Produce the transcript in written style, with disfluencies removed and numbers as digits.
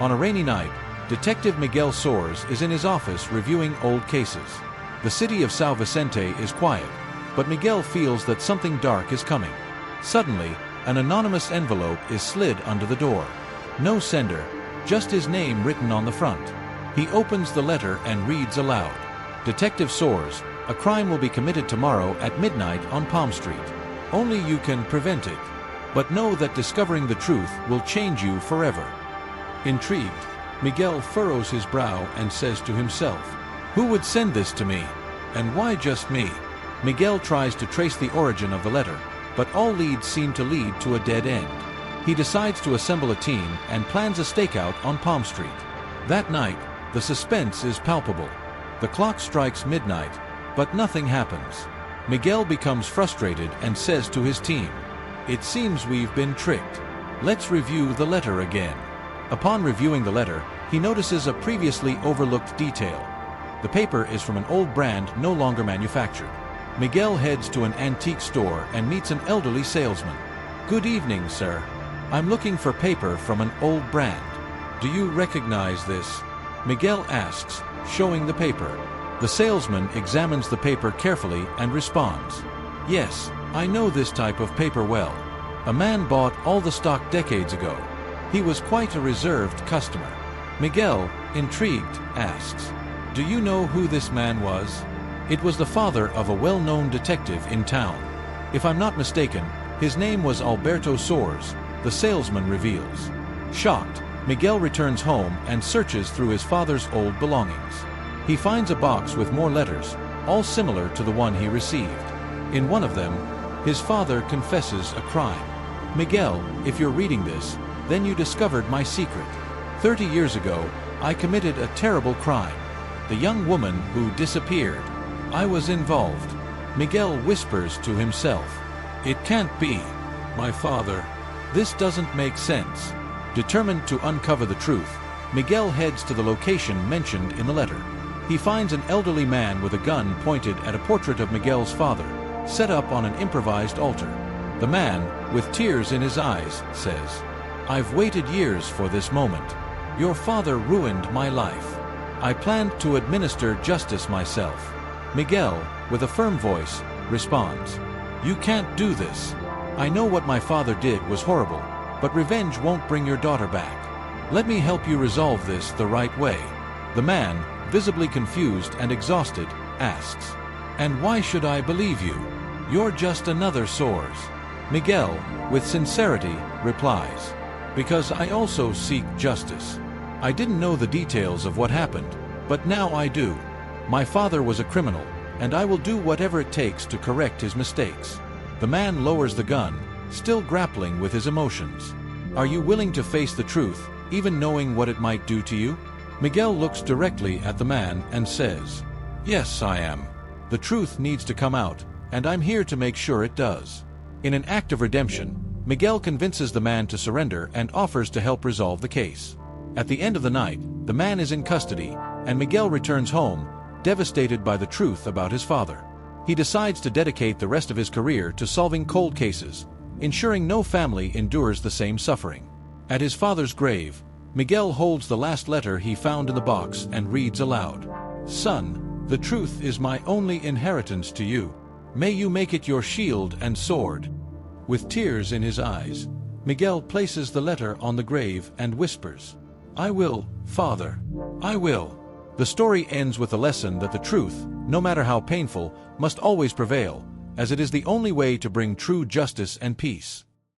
On a rainy night, Detective Miguel Soares is in his office reviewing old cases. The city of São Vicente is quiet, but Miguel feels that something dark is coming. Suddenly, an anonymous envelope is slid under the door. No sender, just his name written on the front. He opens the letter and reads aloud. Detective Soares, a crime will be committed tomorrow at midnight on Palm Street. Only you can prevent it. But know that discovering the truth will change you forever. Intrigued, Miguel furrows his brow and says to himself, "Who would send this to me? And why just me?" Miguel tries to trace the origin of the letter, but all leads seem to lead to a dead end. He decides to assemble a team and plans a stakeout on Palm Street. That night, the suspense is palpable. The clock strikes midnight, but nothing happens. Miguel becomes frustrated and says to his team, "It seems we've been tricked. Let's review the letter again." Upon reviewing the letter, he notices a previously overlooked detail. The paper is from an old brand no longer manufactured. Miguel heads to an antique store and meets an elderly salesman. "Good evening, sir. I'm looking for paper from an old brand. Do you recognize this?" Miguel asks, showing the paper. The salesman examines the paper carefully and responds, "Yes, I know this type of paper well. A man bought all the stock decades ago. He was quite a reserved customer." Miguel, intrigued, asks, "Do you know who this man was?" "It was the father of a well-known detective in town. If I'm not mistaken, his name was Alberto Soares," the salesman reveals. Shocked, Miguel returns home and searches through his father's old belongings. He finds a box with more letters, all similar to the one he received. In one of them, his father confesses a crime. "Miguel, if you're reading this, then you discovered my secret. 30 years ago, I committed a terrible crime. The young woman who disappeared. I was involved." Miguel whispers to himself, "It can't be. My father. This doesn't make sense." Determined to uncover the truth, Miguel heads to the location mentioned in the letter. He finds an elderly man with a gun pointed at a portrait of Miguel's father, set up on an improvised altar. The man, with tears in his eyes, says, "I've waited years for this moment. Your father ruined my life. I planned to administer justice myself." Miguel, with a firm voice, responds, "You can't do this. I know what my father did was horrible, but revenge won't bring your daughter back. Let me help you resolve this the right way." The man, visibly confused and exhausted, asks, "And why should I believe you? You're just another Soares." Miguel, with sincerity, replies, "Because I also seek justice. I didn't know the details of what happened, but now I do. My father was a criminal, and I will do whatever it takes to correct his mistakes." The man lowers the gun, still grappling with his emotions. "Are you willing to face the truth, even knowing what it might do to you?" Miguel looks directly at the man and says, "Yes, I am. The truth needs to come out, and I'm here to make sure it does." In an act of redemption, Miguel convinces the man to surrender and offers to help resolve the case. At the end of the night, the man is in custody, and Miguel returns home, devastated by the truth about his father. He decides to dedicate the rest of his career to solving cold cases, ensuring no family endures the same suffering. At his father's grave, Miguel holds the last letter he found in the box and reads aloud, "Son, the truth is my only inheritance to you. May you make it your shield and sword." With tears in his eyes, Miguel places the letter on the grave and whispers, "I will, Father, I will." The story ends with the lesson that the truth, no matter how painful, must always prevail, as it is the only way to bring true justice and peace.